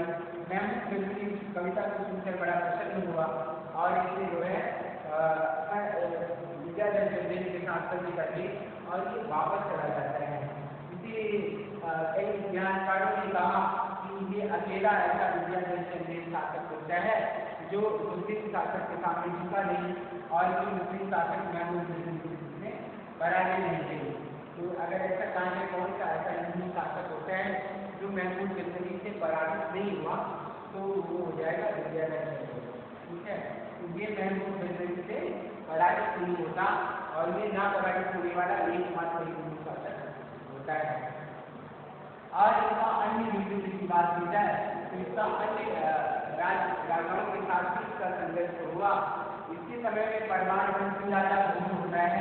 महमूद गजनवी की कविता को सुनकर बड़ा प्रसन्न हुआ और इसने जो है विद्याधर चंदेल के साथ संधि कर ली और ये वापस चला जाता है। इसीलिए कई इतिहासकारों ने कहा कि ये अकेला ऐसा विद्याधर चंदेल शासक होता है जो मुस्लिम शासक के सामने झुका नहीं और जो मुस्लिम शासक महमूद गजनवी ने पराजय नहीं की। तो अगर ऐसा कहा जाए कौन सा ऐसा हिंदू शासक होता है जो महमूद गजनवी से पराजित नहीं हुआ, तो वो हो जाएगा विद्याधर चंदेल। ठीक है, तो ये महमूद गजनवी से पराजित नहीं होता और ये ना पराजित होने वाला एकमात्र हिंदू शासक होता है। और इसका अन्य हिंदू की बात की जाए तो इसका अन्य राजाओं के साथ भी इसका संघर्ष हुआ। इसी समय में परमार वंशी राजा भूम होता है।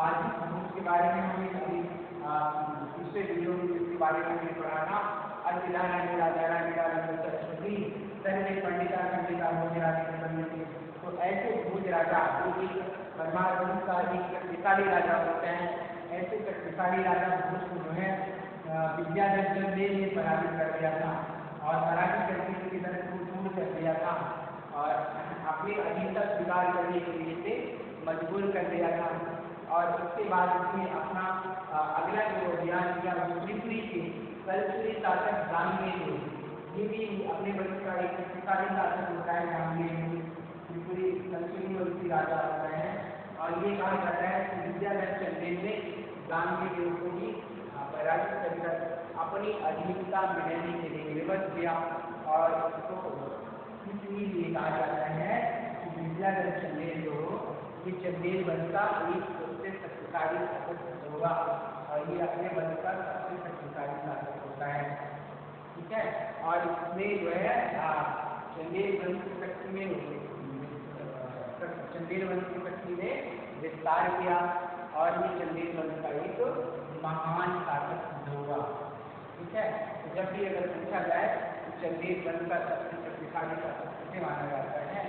आज भूम के बारे में हमने अभी दूसरे वीडियो में इसके बारे में हमने पढ़ा था। अजिला रानी राजा रानी सरस्वती सर्वे पंडिता खंडिता भोज राजा। तो ऐसे भोज राजा जो कि परमार वंश का एक शक्तिशाली राजा होते हैं, ऐसे शक्तिशाली राजा भोज को जो है विद्याधर चंदेल ने पराजित कर दिया था और पराजित करके उसकी तरफ को दूर कर दिया था और अपने अधीन तक स्वीकार करने के लिए से मजबूर कर दिया था। और उसके बाद उसने अपना अगला जो अभियान किया वो त्रिपुरी के कलचुरी शासक गांगेय, ये भी अपने वंश का एक शक्तिशाली शासक होता है। गांगेय त्रिपुरी कलचुरी वंशी राजा होता है और ये कहा जाता है कि विद्याधर चंदेल ने गांगेय को भी पराजित कर अपनी अधीनता मिटाने के लिए विवश किया। और इसको इसलिए कहा जाता है कि विद्याधर चंदेल जो ये चंदेल वंश का एक सबसे शक्तिशाली शासक होगा और ये अपने वंश का सबसे शक्तिशाली शासक होता है। ठीक है, और इसमें जो है चंदेल वंश की शक्ति में विस्तार किया और ये चंदेल वंश का एक महान शासक होगा। ठीक है, तो जब भी अगर पूछा जाए तो चंदेल वंश का सबसे शक्तिशाली शासक किसे माना जाता है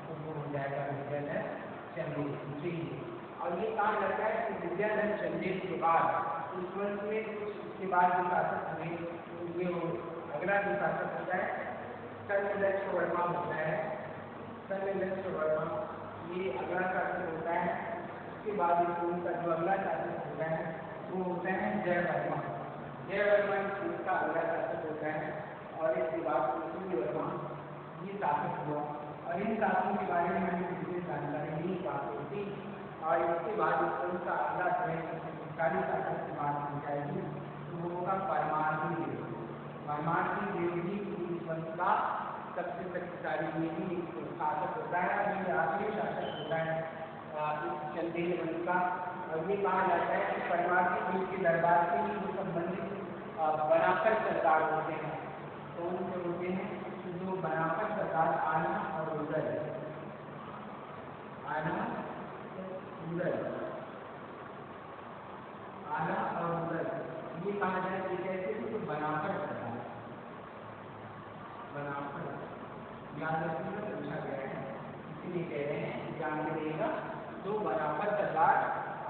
तो वो हो जाएगा विद्याधर चंदेल। और ये कहा जाता है कि विद्याधर चंदेल के बाद उस वंश में कुछ उसके बाद जो शासक हुए तो ये अगला जो शासक होता है सर्वलक्ष्य वर्मा होता है। सर्वलक्ष्य वर्मा ये अगला शासक होता है। उसके बाद उनका जो अगला शासक होता है वो होता है जयवर्मा। जयवर्मा इसका अगला शासक होता है और इसके बाद सूर्यवर्मा ये शासक हुआ। और इन शासकों के बारे में हमें विशेष जानकारी नहीं प्राप्त होती। और इसके बाद उनका अगला शक्तिशाली शासक की बात की जाएगी तो वो होगा परमार्थी देव। परमार्थी देव जी इस वंश का सबसे शक्तिशाली ये शासक होता है और ये आखिरी शासक होता है इस चंदेल वंश का। और ये कहा जाता है कि परमार्थी देव के दरबार से ही जो संबंधित बनाकर सरकार होते हैं। कौन से होते हैं? जो बनाकर सरकार आना और उदय, आना उदय, आना और उदय, ये कहा जाए कि कैसे तो बनाकर सरकार, बनाकर याद रखने में पूछा गया है इसलिए कह रहे हैं जान के रहेगा। तो बनाकर सरकार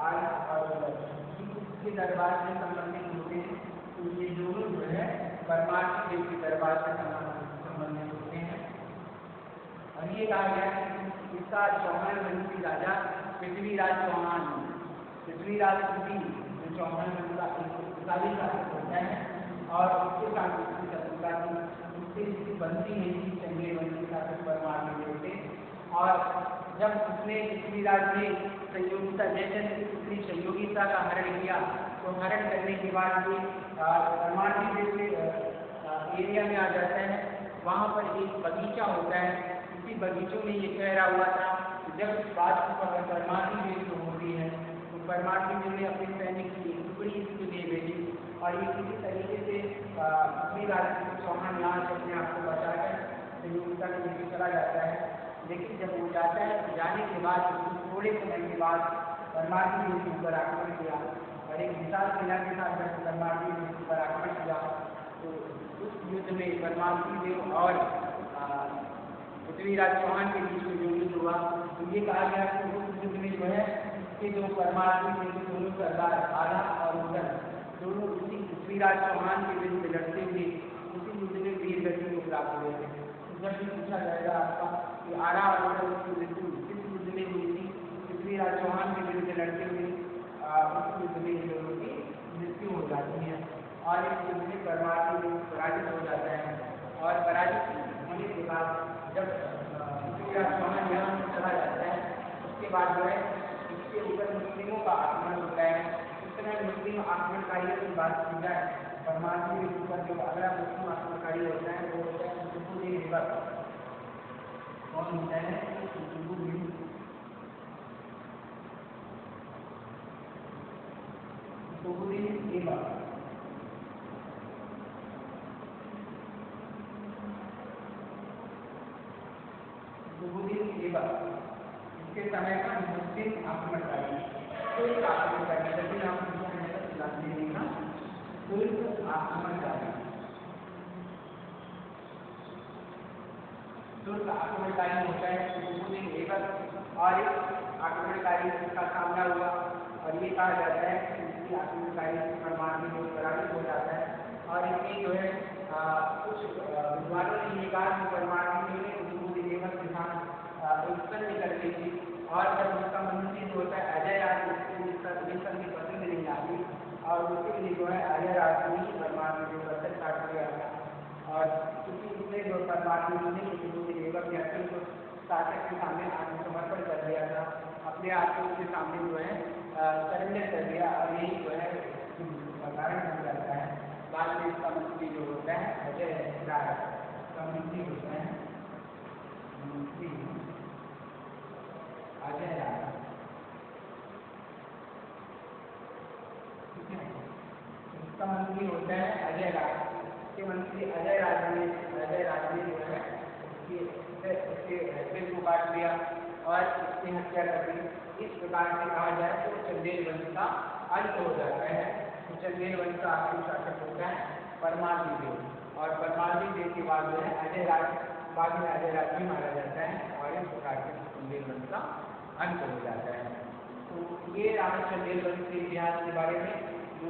आना और उसके दरबार से संबंधित होते हैं। तो ये दोनों जो है परमार्थी देव के दरबार से संबंधित होते हैं। और ये कहा गया कि इसका चौहान वंशी राजा पृथ्वीराज चौहान, पृथ्वीराज जो चौहान वंश का शक्तिशाली शासक होता है और उसके साथ उसकी शत्रुता की उससे इसकी बनती नहीं थी चंदेल वंश के शासक परमार्थी देव से। और जब उसने पृथ्वीराज ने संयोगिता जैसे उसने संयोगिता का हरण किया तो हरण करने के बाद ये परमार्थी देव के एरिया में आ जाता है। वहाँ पर एक बगीचा होता है, इसी बगीचों में ये ठहरा हुआ था। जब इस बात को परमार्थी देव को होती है तो परमार्थी देव ने अपने सैनिक की एक टुकड़ी इसको दे भेजी और ये किसी तरीके से पृथ्वीराज चौहान यहाँ से अपने आप को बचा कर संयुक्ता के नीचे चला जाता है। लेकिन जब वो जाता है तो जाने के बाद थोड़े समय के बाद परमार्दी ने उसके ऊपर आक्रमण किया और एक विशाल सेना के साथ जब परमार्दी ने उसके ऊपर आक्रमण किया तो उस युद्ध में परमार्दी देव और पृथ्वीराज चौहान के बीच में जो युद्ध हुआ तो ये कहा गया कि उस युद्ध में जो है कि जो परमार्दी के दोनों सरदार आधा और उदल दोनों उसी पृथ्वीराज चौहान के विरुद्ध लड़ते हुए उसी युद्ध में वीर गति को प्राप्त हुए थे। जब भी पूछा जाएगा आपका कि आरा और उदल की मृत्यु किस युद्ध में हुई थी, पृथ्वीराज चौहान के विरुद्ध लड़ते हुए उस युद्ध में इन दोनों की मृत्यु हो जाती है और इस युद्ध में परमार्दी पराजित हो जाता है। और पराजित होने के बाद जब पृथ्वीराज चौहान यहाँ से चला जाता है उसके बाद जो है इसके ऊपर मुस्लिमों का आक्रमण होता है। उस समय मुस्लिम आक्रमणकारियों की बात की जाए परमार्दी के ऊपर जो अगला मुस्लिम आक्रमणकारी होता है वो होता है कुतुबुद्दीन ऐबक। कौन होता है? कुतुबुद्दीन ऐबक। कुतुबुद्दीन ऐबक इसके समय का मुस्लिम आक्रमणकारी तुर्क आक्रमणकारी लेकिन आप तुर्क आक्रमणकारी होता है कुतुबुद्दीन ऐबक और इस आक्रमणकारी का सामना हुआ और ये कहा जाता है कि इसकी आक्रमणकारी परमार्दी में पराजित हो जाता है। और इसमें जो है कुछ विद्वानों ने ये कहा कि परमार्दी ने कुतुबुद्दीन ऐबक के साथ एक संधि कर दी थी और जब उसका मंत्री जो होता है अजय राज उसकी संधि पसंद नहीं आती और उसके लिए जो है अजय राज को ही परमार्दी को पत्थर काट दिया गया और क्योंकि उसने जो परमार्दी ने कुतुबुद्दीन ऐबक के अत्यंत शासक के सामने आत्मसमर्पण कर दिया था, अपने आप को उसके सामने जो है सरेंडर कर दिया और यही जो है कारण बन जाता है। बाद में इसका मंत्री जो होता है अजय राय का मंत्री होता है मंत्री अजय राय। ठीक है, इसका मंत्री होता है अजय राय। इसके मंत्री अजय राज ने जो है उसके सिर को काट दिया और इसकी हत्या कर दी। इस प्रकार से कहा जाए तो चंदेल वंश का अंत हो जाता है। तो चंदेल वंश का आखिरी शासक होता है परमार्दी देव और परमार्दी देव के बाद जो है अजय राज बाद में अजय राज भी मारा जाता है और इस प्रकार से चंदेल वंश का अंत हो जाता है। तो ये राजा चंदेल वंश के इतिहास के बारे में जो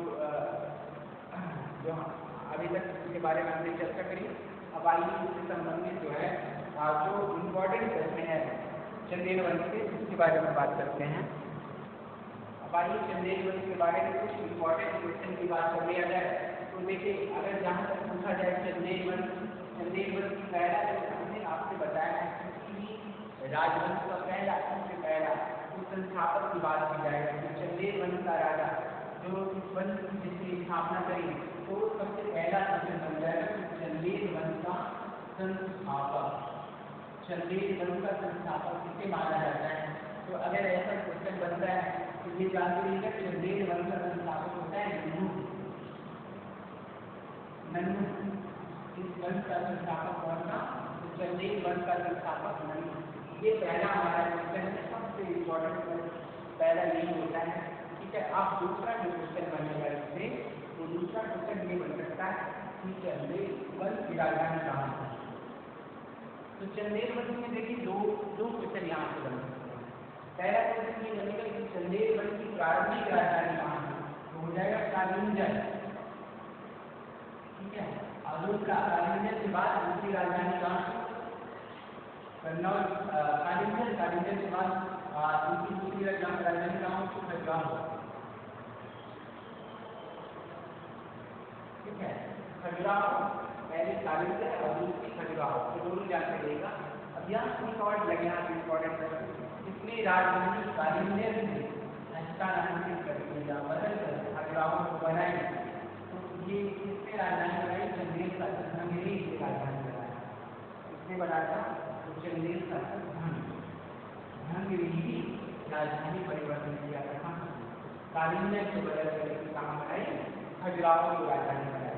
अभी तक इसके बारे में हमने चर्चा करी। अब आइए इससे संबंधित जो है जो इम्पोर्टेंट प्रश्न है चंदेल वंश के उसके बारे में बात करते हैं। अब आइए चंदेल वंश के बारे में कुछ इम्पोर्टेंट क्वेश्चन की बात कर लिया जाए तो देखिए अगर जहाँ तक पूछा जाए चंदेल वंश की पहला जो हमने आपसे बताया है किसी भी राजवंश का पहला सबसे पहला तो संस्थापक की बात की जाएगी तो चंदेल वंश का राजा जो इस वंश की जिसकी स्थापना करी तो सबसे पहला क्वेश्चन बन जाएगा चंदेल वंश का संस्थापक। चंदेल वंश का संस्थापक किसे माना जाता है? तो अगर ऐसा क्वेश्चन बनता है तो ये जानते रहिएगा चंदेल वंश का संस्थापक होता है नन्नू। इस वंश का संस्थापक कौन था? तो चंदेल वंश का संस्थापक नन्नू। ये पहला हमारा क्वेश्चन है, सबसे इम्पोर्टेंट पहला यही होता है। ठीक है, आप दूसरा जो क्वेश्चन बनेगा इससे तो दूसरा क्वेश्चन ये बन सकता है कि चंदेल वंश की राजधानी कहाँ है? तो चंदेल वंश में देखिए दो क्वेश्चन यहाँ से बन सकते हैं। पहला क्वेश्चन ये बनेगा कि चंदेल वंश की प्रारंभिक राजधानी कहाँ है? तो हो जाएगा कालिंजर। ठीक है, और दूसरा कालिंजर के बाद दूसरी राजधानी कहाँ है? कन्नौज। कालिंजर के बाद दूसरी राजधानी कहाँ हो? खजुराहो। ठीक है, खजुराहो पहले कालिंजर और दूसरी खजुराहो तो दोनों जाते रहेगा। अब यहाँ एक और लगे यहाँ इम्पोर्टेंट है इसमें राजधानी कालिंजर से हस्तांतरित कर दिया बदल कर खजुराहो को बनाई। तो ये किसने राजधानी बनाई? चंदेल शासक धनगिरी की राजधानी बनाया। किसने बनाया था? तो चंदेल शासक धनगिरी की राजधानी परिवर्तन किया था। कालिंजर से बदल कर कहाँ बनाई? खजुराहो की राजधानी बनाई।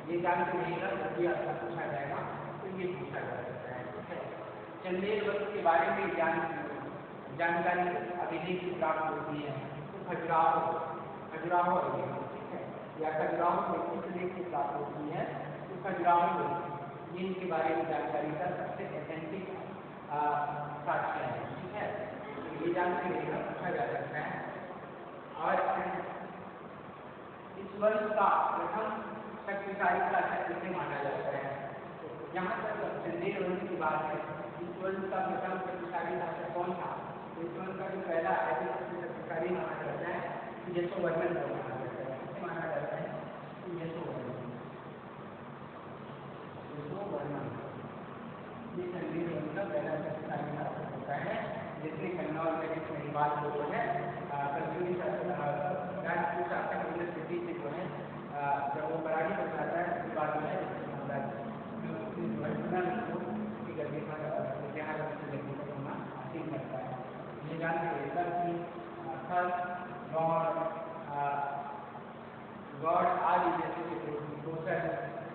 ये जानते रहिएगा, जब भी आपको पूछा जाएगा तो ये पूछा जा सकता है। ठीक है, चंदेल वंश के बारे में जानकारी अभिलेख से प्राप्त होती है। तो खजुराहो ठीक है, या खजुराहो से किस लेख से प्राप्त होती है? तो खजुराहो ये इनके बारे में जानकारी का सबसे ऑथेंटिक साक्ष्य है। ठीक है, तो ये जानते रहिएगा, पूछा जा सकता है। और इस वंश का प्रथम शक्तिशाली शासक किसे माना जाता है? तो यहाँ तक चंदेल वंश की बात है, इस वंश का प्रथम शक्तिशाली शासक कौन था? तो इस वंश का जो पहला ऐसे सबसे शक्तिशाली माना जाता है यशोवर्मन को माना जाता है। किसे माना जाता है? यशोवर्मन। ये चंदेल वंश का पहला शक्तिशाली शासक होता है, जिसने कन्नौज में महिवाल को जो है कश्मीरी राजपूत शासक स्थिति से जो है जब वो पराजित हो जाता है, उसके बाद जो है गद्दी पर होना हासिल करता है। ये जानते रहिएगा कि गॉड आदि जैसे दोसर,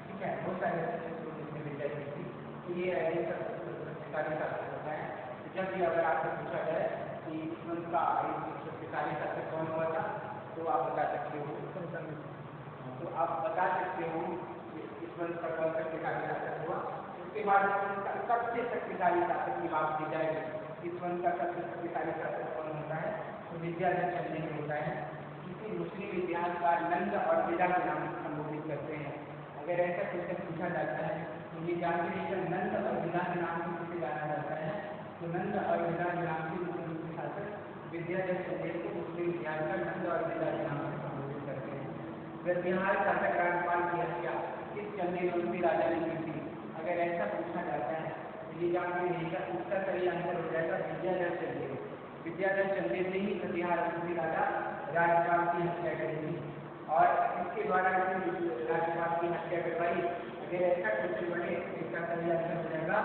ठीक है, बहुत सारे विजय थी। तो ये शक्तिशाली शासक होता है। जब भी अगर आपसे पूछा जाए कि इस वंश का शक्तिशाली शासक कौन हुआ था, तो आप बता सकते हो कि इस वंश का कौन शक्तिशाली शासक हुआ। उसके बाद सबसे शक्तिशाली शासक की बात की जाएगी। इस वंश का सबसे शक्तिशाली शासक कौन होता है? तो विद्याधर चंदेल होता है। इसे मुस्लिम इतिहासकार नंद और विदा के नाम से संबोधित करते हैं। अगर ऐसा क्वेश्चन पूछा जाता है तो ये जानते रहिएगा, नंद और विदा के नाम से किसे जाना जाता है? तो नंद और विदा के नाम से मुस्लिम शासक विद्याधर चंदेल को मुस्लिम इतिहासकार नंद और विदा के नाम से संबोधित करते हैं। बिहार शासक राजपाल की हत्या किस चंदेल वंशी राजा ने की थी? अगर ऐसा पूछा जाता है तो ये जानते रहिएगा, उसका सही आंसर हो जाएगा विद्याधर चंदेल। विद्याधर चंदेल ने ही कटिहार वंशी राजा राजपाल की हत्या करी थी और इसके द्वारा राजपाल की हत्या करवाई। अगर ऐसा क्वेश्चन बने तो इसका सही आंसर हो जाएगा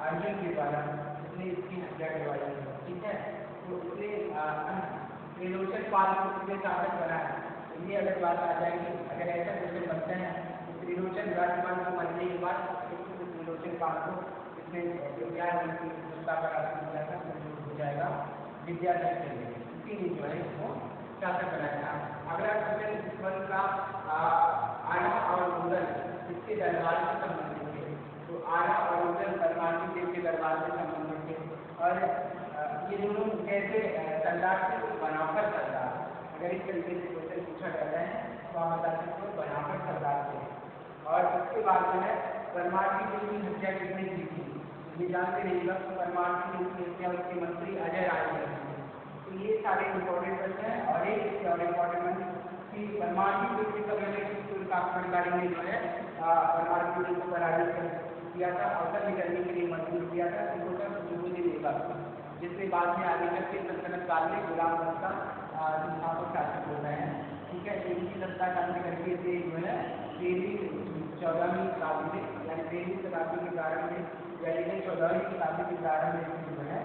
अर्जुन के द्वारा, उसने इसकी हत्या करवाई। ठीक है, तो उसने त्रिलोचन पाल को उसने शासक बनाया। ये अगर बात आ जाएगी, अगर ऐसा क्वेश्चन बनता है तो त्रिलोचन राजपाल को मरने के बाद त्रिलोचन पाल को इसने विद्याधर की सत्ता पर आसन दिया था, तो हो जाएगा विद्याधर चंदेल। इसीलिए जो है इसको शासक बनाया था। अगला क्वेश्चन, इस वंश का आना और मुगल किसके दरबार से संबंधित थे? तो आना और मुगल परमाणु देव के दरबार से संबंधित थे। और ये दोनों कैसे सरदार थे? तो बनाफर सरदार। अगर इस तरीके से क्वेश्चन पूछा जाता है तो आप बता सकते हो बनाफर सरदार थे। और उसके बाद जो है परमाणु देव की हत्या किसने की थी? ये जानते रहिएगा, परमाणु देव की हत्या उसके मंत्री अजय राय ने की थी। तो ये सारे इंपॉर्टेंट प्रश्न हैं। और एक और इम्पोर्टेंट कि परमाणु देव के समय में आक्रमणकारी ने जो है परमाणु देव को पराजित किया था, अवसर निकलने के लिए मजबूर किया था, जिसमें बाद में आगे चल के सल्तनत काल में गुलाम वंश का संस्थापक शासक होता है। ठीक है, इनकी सत्ता काल करके थे जो है 13वीं-14वीं शताब्दी में, यानी 13वीं शताब्दी के प्रारंभ में या 14वीं शताब्दी के प्रारंभ में जो है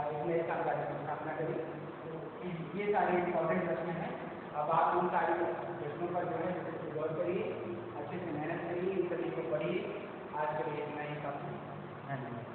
एक नए साम्राज्य की स्थापना करी। तो ये सारे इंपॉर्टेंट प्रश्न हैं। अब आप उन सारे प्रश्नों पर जो है गौर करिए, अच्छे से मेहनत करिए, इन सभी को पढ़िए। आज के लिए इतना ही काफी। धन्यवाद।